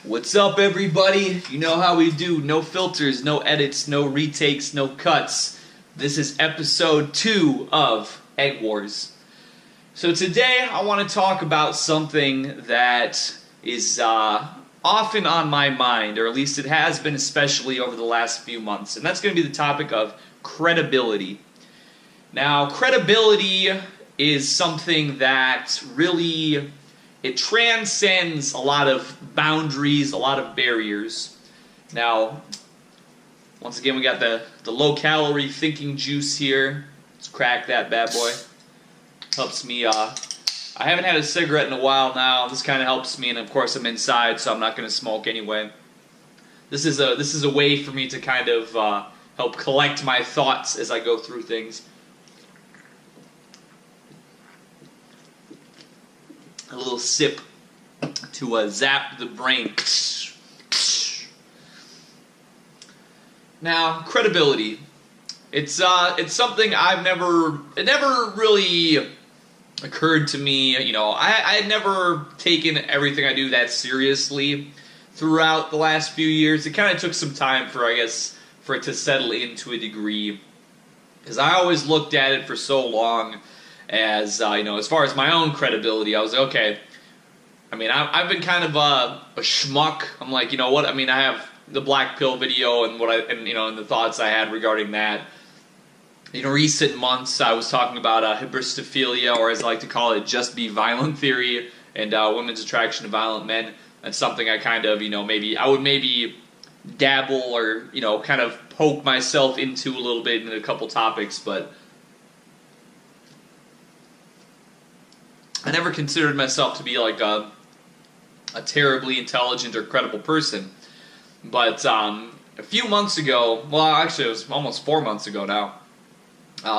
What's up, everybody? You know how we do. No filters, no edits, no retakes, no cuts. This is episode 2 of Egg Wars. So today I want to talk about something that is often on my mind, or at least it has been, especially over the last few months. And that's going to be the topic of credibility. Now, credibility is something that really, it transcends a lot of boundaries, a lot of barriers. Now, once again, we got the low-calorie thinking juice here. Let's crack that bad boy. Helps me, I haven't had a cigarette in a while now. This kind of helps me, and of course I'm inside, so I'm not going to smoke anyway. This is a way for me to kind of help collect my thoughts as I go through things. A little sip to zap the brain. Now, credibility. It's something it never really occurred to me, you know, I had never taken everything I do that seriously throughout the last few years. It kind of took some time for it to settle into a degree, because I always looked at it for so long as, you know, as far as my own credibility, I was like, okay, I mean, I've been kind of a schmuck. I'm like, you know what, I mean, I have the black pill video and and the thoughts I had regarding that. In recent months, I was talking about hybristophilia, or as I like to call it, just be violent theory, and women's attraction to violent men. That's something I kind of, I would maybe dabble or, kind of poke myself into a little bit in a couple topics, but I never considered myself to be like a terribly intelligent or credible person. But a few months ago, well, actually it was almost 4 months ago now,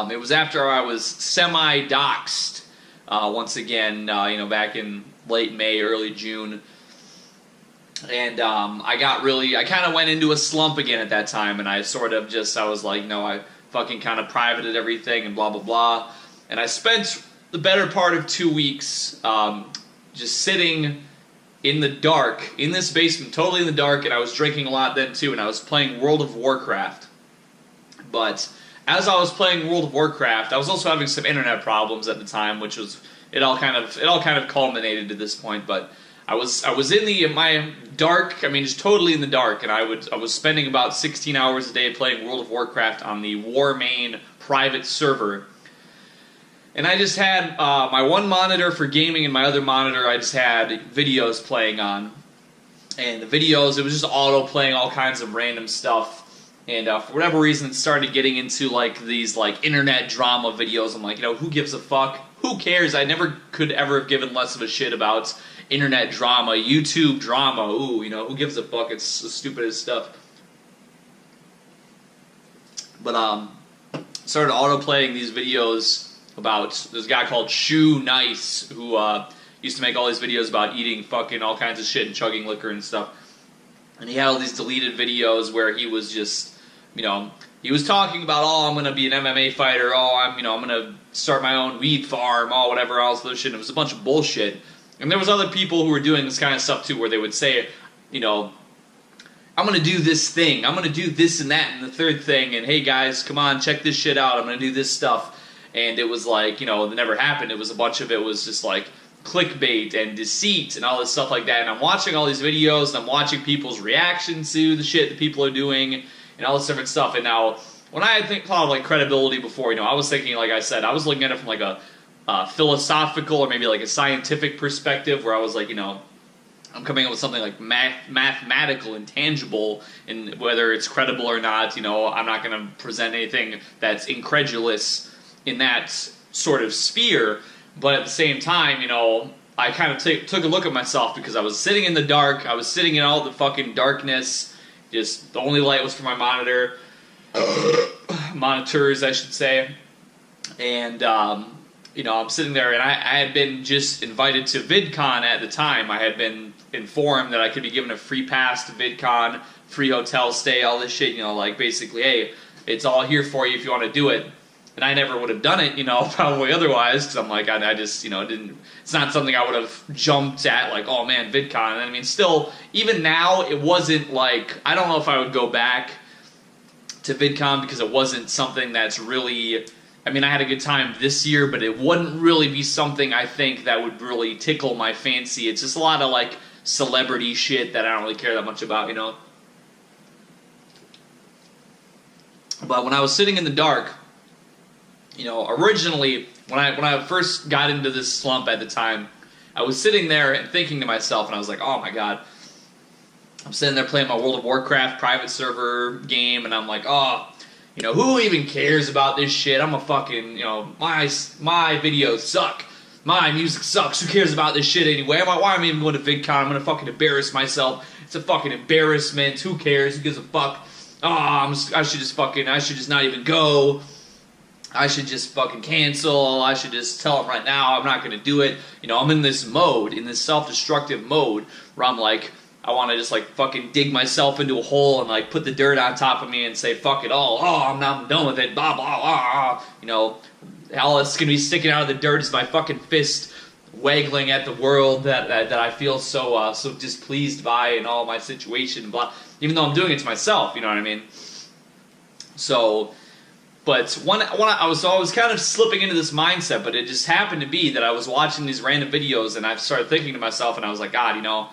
it was after I was semi-doxxed once again, back in late May, early June. And I kind of went into a slump again at that time, and I was like, I fucking kind of privated everything and blah, blah, blah. And I spent the better part of 2 weeks just sitting in the dark, in this basement, totally in the dark, and I was drinking a lot then too, and I was playing World of Warcraft. But as I was playing World of Warcraft, I was also having some internet problems at the time, which was it all kind of culminated to this point. But I was in my dark, just totally in the dark, and I was spending about 16 hours a day playing World of Warcraft on the Warmain private server. And I just had my one monitor for gaming, and my other monitor I just had videos playing on. And the videos, it was just auto playing all kinds of random stuff. And for whatever reason, it started getting into these internet drama videos. I'm like, who gives a fuck? Who cares? I never could ever have given less of a shit about internet drama, YouTube drama. Ooh, who gives a fuck? It's the stupidest stuff. But started auto playing these videos about this guy called Shoe Nice, who used to make all these videos about eating fucking all kinds of shit and chugging liquor and stuff. And he had all these deleted videos where he was just, he was talking about, I'm going to be an MMA fighter, I'm going to start my own weed farm, whatever else, other shit. It was a bunch of bullshit. And there was other people who were doing this kind of stuff too, where they would say, I'm going to do this thing, I'm going to do this and that and the third thing, and hey guys, come on, check this shit out, I'm going to do this stuff. And it was like, it never happened. It was a bunch of it was just like clickbait and deceit and all this stuff like that. And I'm watching all these videos, and I'm watching people's reaction to the shit that people are doing and all this different stuff. And now, when I thought of credibility before, I was thinking, like I said, I was looking at it from a philosophical or maybe a scientific perspective, where I was like, I'm coming up with something like mathematical and tangible, and whether it's credible or not, I'm not going to present anything that's incredulous in that sort of sphere. But at the same time, I kind of took a look at myself, because I was sitting in the dark, I was sitting in all the fucking darkness, just the only light was from my monitors, I should say, and, I'm sitting there, and I had been just invited to VidCon at the time. I had been informed that I could be given a free pass to VidCon, free hotel stay, all this shit, basically, hey, it's all here for you if you want to do it. And I never would have done it, you know, probably otherwise, because I'm like, I just, you know, it's not something I would have jumped at, like, oh man, VidCon. And I mean, still, even now, it wasn't like, I don't know if I would go back to VidCon because it wasn't something that's really, I mean, I had a good time this year, but it wouldn't really be something I think that would really tickle my fancy. It's just a lot of, like, celebrity shit that I don't really care that much about, you know. But when I was sitting in the dark, you know, originally, when I first got into this slump at the time, I was sitting there and thinking to myself, and I was like, oh my god, I'm sitting there playing my World of Warcraft private server game, and I'm like, oh, you know, who even cares about this shit? I'm a fucking, you know, my videos suck. My music sucks. Who cares about this shit anyway? Why am I even going to VidCon? I'm going to fucking embarrass myself. It's a fucking embarrassment. Who cares? Who gives a fuck? Oh, I should just not even go. I should just fucking cancel. I should just tell them right now I'm not going to do it. You know, I'm in this mode, in this self-destructive mode, where I'm like, I want to just like fucking dig myself into a hole and like put the dirt on top of me and say fuck it all. Oh, I'm done with it. Blah, blah, blah. You know, all that's going to be sticking out of the dirt is my fucking fist waggling at the world that I feel so displeased by in all my situation. Blah. Even though I'm doing it to myself, you know what I mean? So... But I was kind of slipping into this mindset, but it just happened to be that I was watching these random videos, and I started thinking to myself, and I was like, God, you know,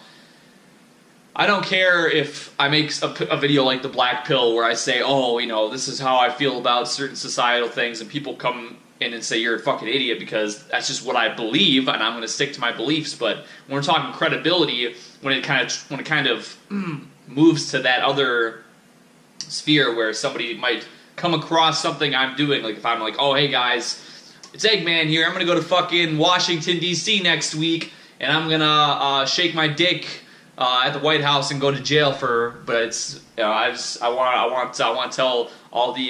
I don't care if I make a video like the Black Pill where I say, oh, you know, this is how I feel about certain societal things, and people come in and say you're a fucking idiot because that's just what I believe, and I'm going to stick to my beliefs. But when we're talking credibility, when it kind of moves to that other sphere where somebody might come across something I'm doing, like if I'm like, oh, hey guys, it's Eggman here, I'm gonna go to fucking Washington, D.C. next week, and I'm gonna shake my dick at the White House and go to jail but it's, you know, I want to tell all the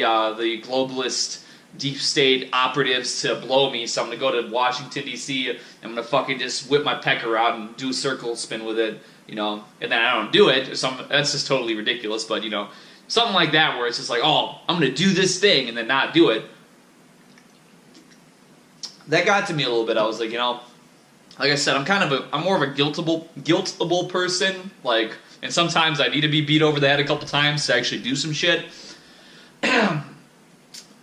globalist deep state operatives to blow me, so I'm gonna go to Washington, D.C., I'm gonna fucking just whip my pecker out and do a circle spin with it, you know, and then I don't do it, that's just totally ridiculous, but, you know, something like that where it's just like, oh, I'm going to do this thing and then not do it. That got to me a little bit. I was like, you know, like I said, I'm more of a guiltable person. Like, and sometimes I need to be beat over the head a couple times to actually do some shit.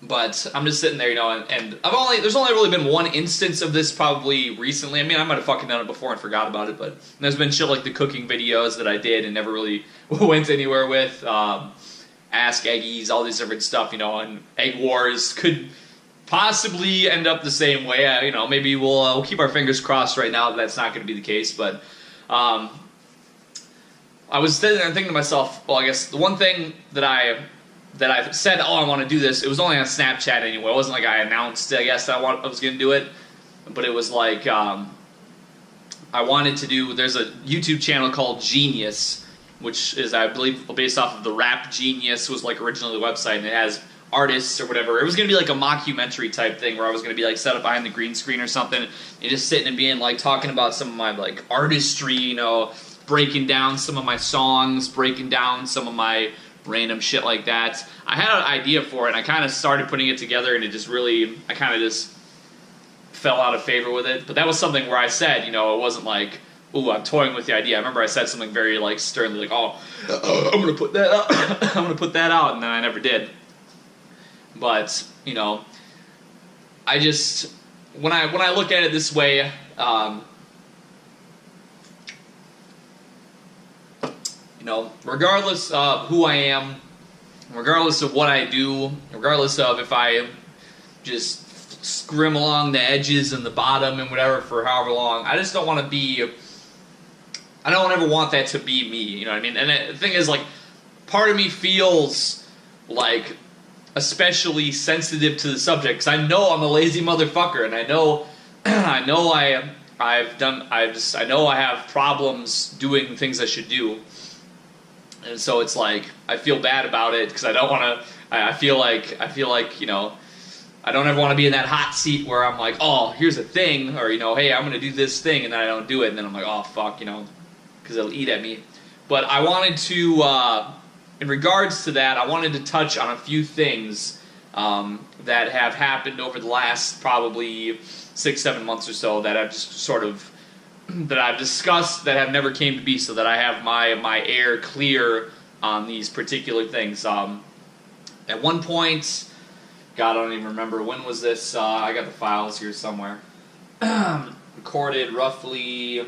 But I'm just sitting there, you know, and there's only really been one instance of this probably recently. I mean, I might have fucking done it before and forgot about it, but there's been shit like the cooking videos that I did and never really went anywhere with. Ask Eggies, all these different stuff, you know, and EggWars could possibly end up the same way. You know, maybe we'll keep our fingers crossed right now that that's not going to be the case, but I was sitting there thinking to myself, well, I guess the one thing that I said, oh, I want to do this, it was only on Snapchat anyway. It wasn't like I announced, I guess, that I was going to do it, but it was like, I wanted to do, there's a YouTube channel called Genius, which is, I believe, based off of the Rap Genius, was like originally the website, and it has artists or whatever. It was going to be like a mockumentary type thing where I was going to be like set up behind the green screen or something, and just sitting and being like talking about some of my like artistry, you know, breaking down some of my songs, breaking down some of my random shit like that. I had an idea for it, and I kind of started putting it together, and it just really, I kind of just fell out of favor with it. But that was something where I said, you know, it wasn't like, ooh, I'm toying with the idea. I remember I said something very like sternly, like, "Oh, I'm gonna put that out. I'm gonna put that out," and then I never did. But you know, I just when I look at it this way, you know, regardless of who I am, regardless of what I do, regardless of if I just scrim along the edges and the bottom and whatever for however long, I just don't want to be. I don't ever want that to be me, you know what I mean? And the thing is, like, part of me feels like especially sensitive to the subject because I know I'm a lazy motherfucker, and I know I know I have problems doing the things I should do, and so it's like I feel bad about it because I don't want to. I feel like you know, I don't ever want to be in that hot seat where I'm like, oh, here's a thing, or you know, hey, I'm gonna do this thing, and then I don't do it, and then I'm like, oh fuck, you know. Because it'll eat at me. But I wanted to, in regards to that, I wanted to touch on a few things that have happened over the last probably 6-7 months or so that I've just sort of that I've discussed that have never came to be, so that I have my air clear on these particular things. At one point, God, I don't even remember, when was this? I got the files here somewhere. Recorded roughly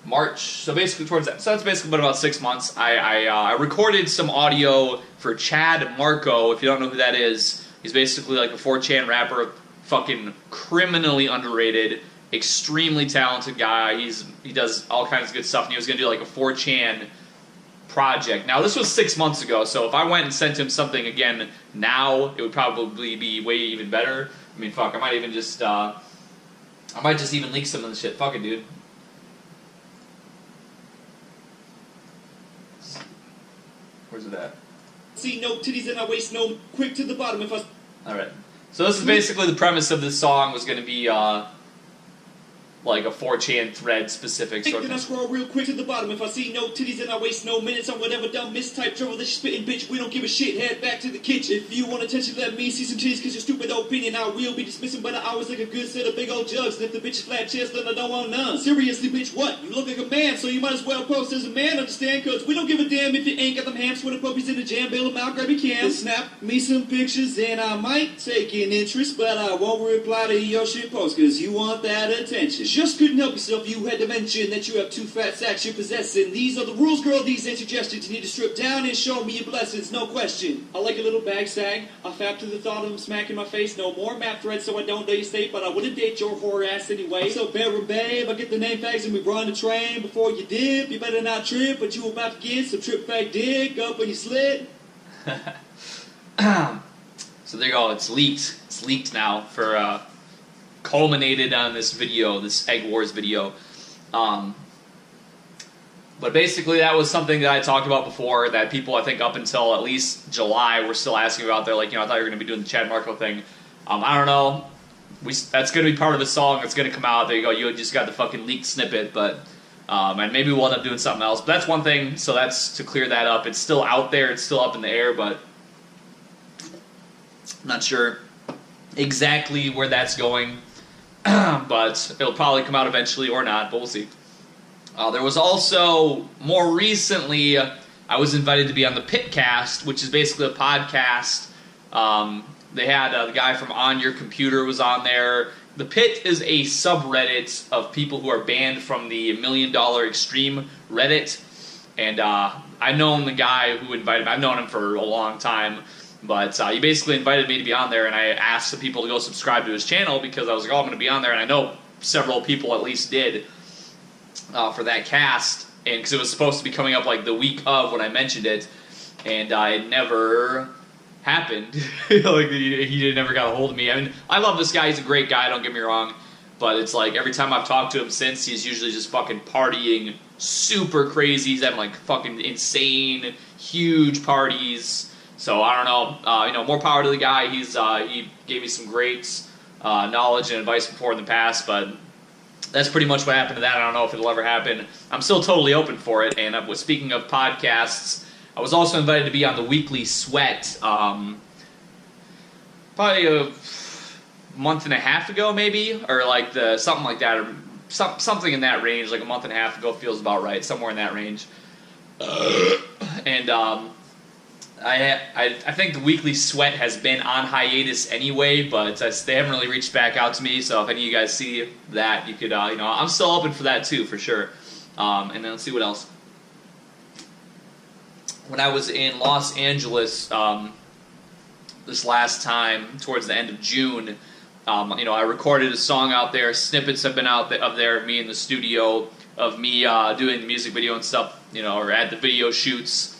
March, so basically towards that. So that's basically been about 6 months. I recorded some audio for Chad Marco. If you don't know who that is, he's basically like a 4chan rapper, fucking criminally underrated, extremely talented guy. He does all kinds of good stuff, and he was gonna do like a 4chan project. Now this was 6 months ago, so if I went and sent him something again now, it would probably be way even better. I mean, fuck, I might even just even leak some of the shit. Fuck it, dude. Where's it at? See no titties and I waist no quick to the bottom if I... Alright. So this is basically the premise of this song, was going to be, like a 4chan thread specific sort of Then I scroll real quick to the bottom. If I see no titties and I waste no minutes on whatever dumb mistype trouble that you spitting, bitch, we don't give a shit. Head back to the kitchen. If you want attention, let me see some titties, cause your stupid opinion I will be dismissing, but I always like a good set of big old jugs. And if the bitch is flat chest, then I don't want none. Seriously, bitch, what? You look like a man, so you might as well post as a man, understand? Cause we don't give a damn if you ain't got them ham sweater puppies in the jam, bail them out, grab your can. Snap me some pictures and I might take an interest, but I won't reply to your shit post, cause you want that attention. Just couldn't help yourself. You had to mention that you have 2 fat sacks you're possessing. These are the rules, girl. These ain't suggestions. You need to strip down and show me your blessings. No question. I like a little bag sag. I fap to the thought of him smacking my face. No more map threads, so I don't date state, but I wouldn't date your whore ass anyway. So barren babe, I get the name fags and we run the train. Before you dip, you better not trip, but you about to get some trip fag dick up when you slid. So there you go. It's leaked. It's leaked now for culminated on this video, this EggWars video. But basically that was something that I talked about before, that people, I think up until at least July, were still asking about. They're like, I thought you were going to be doing the Chad Marco thing. I don't know. That's going to be part of the song that's going to come out. There you go. You just got the fucking leaked snippet, but and maybe we'll end up doing something else. But that's one thing, so that's to clear that up. It's still out there. It's still up in the air, but I'm not sure exactly where that's going. But it'll probably come out eventually or not, but we'll see. There was also, more recently, I was invited to be on the Pitcast, which is basically a podcast. They had the guy from On Your Computer was on there. The Pit is a subreddit of people who are banned from the $1 Million Extreme Reddit. And I've known the guy who invited me. I've known him for a long time. But he basically invited me to be on there, and I asked the people to go subscribe to his channel because I was like, oh, I'm going to be on there, and I know several people at least did for that cast, and because it was supposed to be coming up like the week of when I mentioned it, and it never happened. Like he never got a hold of me. I mean, I love this guy; he's a great guy. Don't get me wrong, but it's like every time I've talked to him since, he's usually just fucking partying super crazy. He's having like fucking insane, huge parties. So I don't know, more power to the guy. He gave me some great knowledge and advice before in the past, but that's pretty much what happened to that. I don't know if it'll ever happen. I'm still totally open for it. And speaking of podcasts, I was also invited to be on the Weekly Sweat, probably a month and a half ago, maybe, or like something like that, or something in that range, like a month and a half ago feels about right, somewhere in that range. And I think the Weekly Sweat has been on hiatus anyway, but they haven't really reached back out to me, so if any of you guys see that, you could, I'm still open for that too, for sure. And then let's see what else. When I was in Los Angeles this last time, towards the end of June, I recorded a song out there. Snippets have been out of there of me in the studio, of me doing the music video and stuff, or at the video shoots.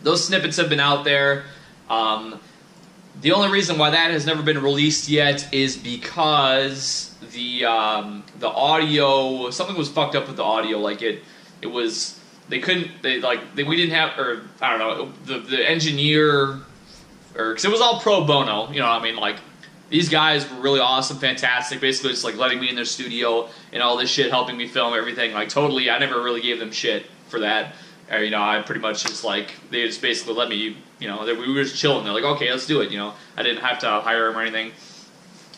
Those snippets have been out there. The only reason why that has never been released yet is because the audio, something was fucked up with the audio. Like we didn't have, or I don't know, the engineer, because it was all pro bono. You know what I mean? Like, these guys were really awesome, fantastic. Basically, just like letting me in their studio and all this shit, helping me film everything. Like, totally, I never really gave them shit for that. I pretty much just like, they just basically let me, we were just chilling. They're like, okay, let's do it. I didn't have to hire them or anything.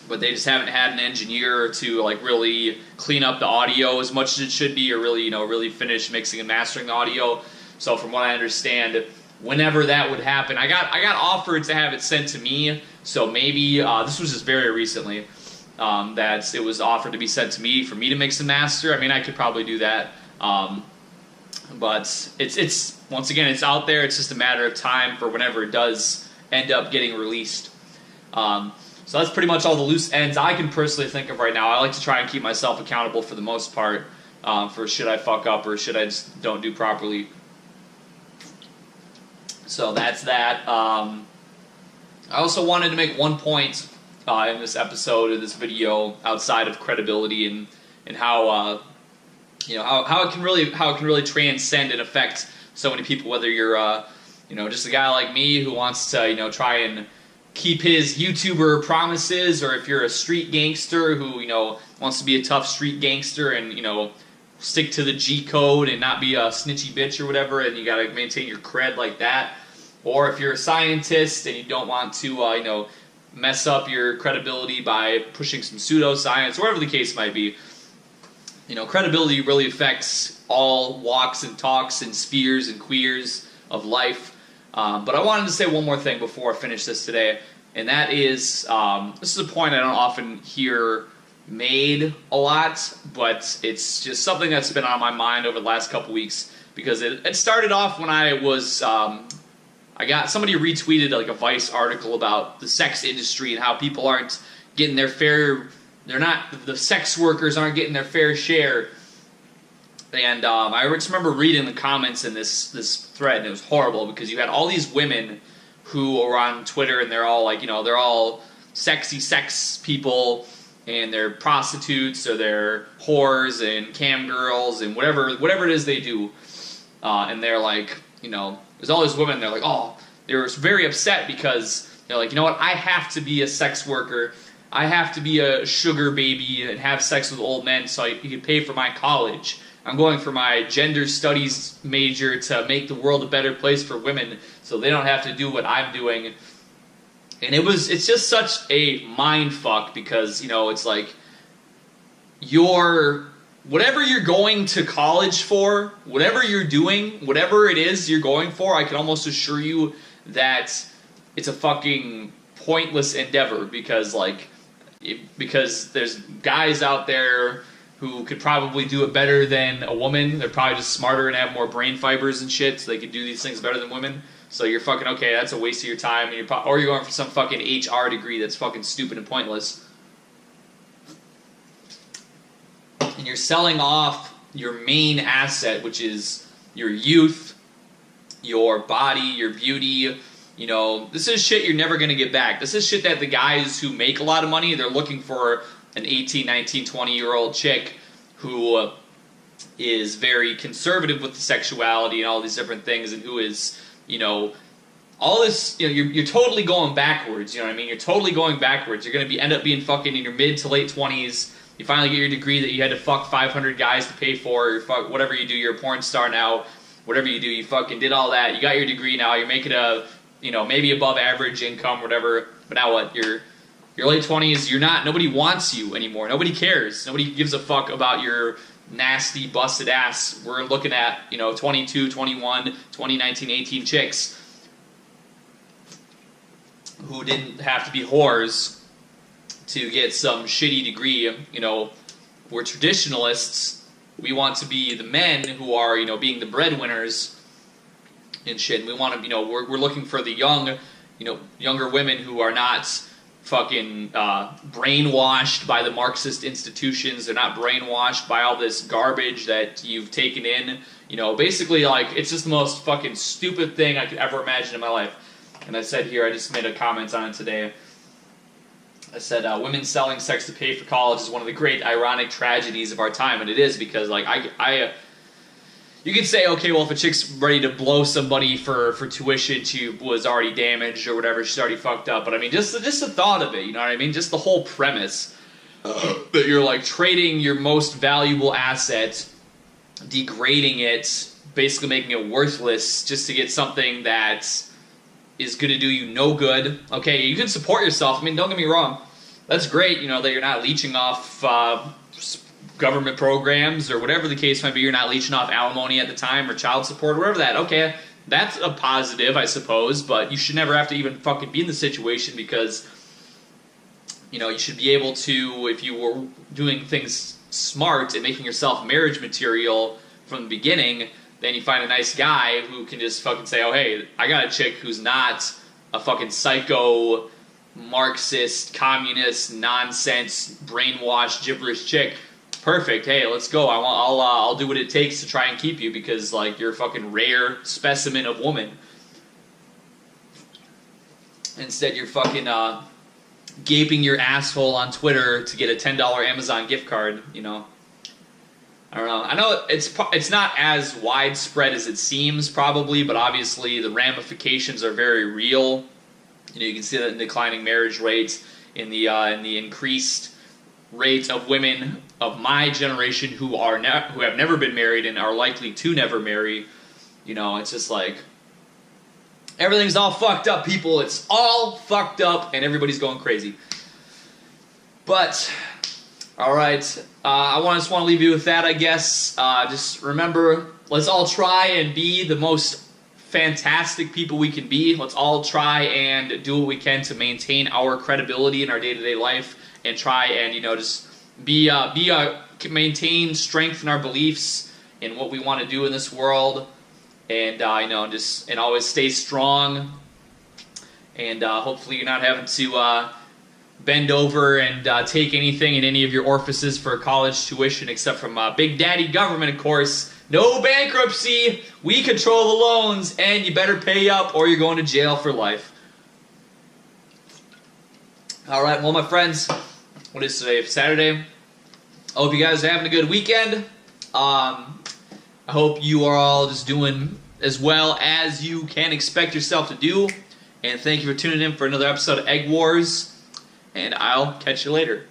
But they just haven't had an engineer to like really clean up the audio as much as it should be, or really, really finish mixing and mastering the audio. So from what I understand, whenever that would happen, I got offered to have it sent to me. So maybe this was just very recently that it was offered to be sent to me for me to mix and master. I mean, I could probably do that, but it's once again, it's out there. It's just a matter of time for whenever it does end up getting released. So that's pretty much all the loose ends I can personally think of right now. I like to try and keep myself accountable for the most part for should I fuck up or should I just don't do properly. So that's that. I also wanted to make one point in this episode of this video outside of credibility and how how it can really transcend and affect so many people. Whether you're just a guy like me who wants to try and keep his YouTuber promises, or if you're a street gangster who wants to be a tough street gangster and stick to the G code and not be a snitchy bitch or whatever, and you gotta maintain your cred like that. Or if you're a scientist and you don't want to mess up your credibility by pushing some pseudoscience, whatever the case might be. Credibility really affects all walks and talks and spheres and queers of life. But I wanted to say one more thing before I finish this today, and that is, this is a point I don't often hear made a lot, but it's just something that's been on my mind over the last couple weeks, because it started off when I was, somebody retweeted like a Vice article about the sex industry and how people aren't getting their fair, the sex workers aren't getting their fair share. And I just remember reading the comments in this thread, and it was horrible, because you had all these women who were on Twitter, and they're all like, they're all sexy sex people, and they're prostitutes, or they're whores and cam girls, and whatever it is they do. And they're like, there's all these women, they're like, oh, they were very upset because they're like, what, I have to be a sex worker, I have to be a sugar baby and have sex with old men so you can pay for my college. I'm going for my gender studies major to make the world a better place for women so they don't have to do what I'm doing. And it's just such a mind fuck, because, it's like, whatever you're going to college for, whatever you're doing, whatever it is you're going for, I can almost assure you that it's a fucking pointless endeavor, because there's guys out there who could probably do it better than a woman. They're probably just smarter and have more brain fibers and shit, so they could do these things better than women. So you're fucking, okay, that's a waste of your time, and or you're going for some fucking HR degree that's fucking stupid and pointless. And you're selling off your main asset, which is your youth, your body, your beauty. This is shit you're never going to get back. This is shit that the guys who make a lot of money, they're looking for an 18, 19, 20-year-old chick who is very conservative with the sexuality and all these different things, and who is, all this, you're totally going backwards, You're totally going backwards. You're going to end up being fucking in your mid to late 20s. You finally get your degree that you had to fuck 500 guys to pay for, or fuck whatever you do. You're a porn star now. Whatever you do, you fucking did all that. You got your degree now. You're making a, maybe above average income, whatever. But now what? Your late 20s, nobody wants you anymore. Nobody cares. Nobody gives a fuck about your nasty, busted ass. We're looking at, 22, 21, 20, 19, 18 chicks who didn't have to be whores to get some shitty degree. We're traditionalists. We want to be the men who are, being the breadwinners and shit. And we want to, we're looking for the young, younger women who are not fucking brainwashed by the Marxist institutions. They're not brainwashed by all this garbage that you've taken in. Basically, like, it's just the most fucking stupid thing I could ever imagine in my life. And I said here, I just made a comment on it today. I said, women selling sex to pay for college is one of the great ironic tragedies of our time. And it is, because, like, you can say, okay, well, if a chick's ready to blow somebody for tuition, she was already damaged or whatever, she's already fucked up. But I mean, just the thought of it, you know what I mean? Just the whole premise that you're like trading your most valuable asset, degrading it, basically making it worthless just to get something that is going to do you no good. Okay, you can support yourself. I mean, don't get me wrong. That's great, you know, that you're not leeching off government programs or whatever the case might be. You're not leeching off alimony at the time or child support, whatever that. Okay, that's a positive, I suppose, but you should never have to even fucking be in the situation because, you know, you should be able to, if you were doing things smart and making yourself marriage material from the beginning, then you find a nice guy who can just fucking say, oh, hey, I got a chick who's not a fucking psycho, Marxist, communist, nonsense, brainwashed, gibberish chick. Perfect. Hey, let's go. I'll do what it takes to try and keep you because, like, you're a fucking rare specimen of woman. Instead, you're fucking gaping your asshole on Twitter to get a $10 Amazon gift card, you know. I don't know. I know it's not as widespread as it seems, probably, but obviously the ramifications are very real. You know, you can see that in declining marriage rates, in the increased rate of women of my generation who have never been married and are likely to never marry. You know, it's just like everything's all fucked up, people. It's all fucked up, and everybody's going crazy. But all right, I just want to leave you with that, I guess. Just remember, let's all try and be the most fantastic people we can be. Let's all try and do what we can to maintain our credibility in our day-to-day life, and try and, you know, just maintain strength in our beliefs in what we want to do in this world, and you know, and always stay strong. And hopefully, you're not having to bend over and take anything in any of your orifices for college tuition, except from Big Daddy government, of course. No bankruptcy. We control the loans, and you better pay up, or you're going to jail for life. All right, well, my friends, what is today? Saturday. I hope you guys are having a good weekend. I hope you are all just doing as well as you can expect yourself to do. And thank you for tuning in for another episode of Egg Wars. And I'll catch you later.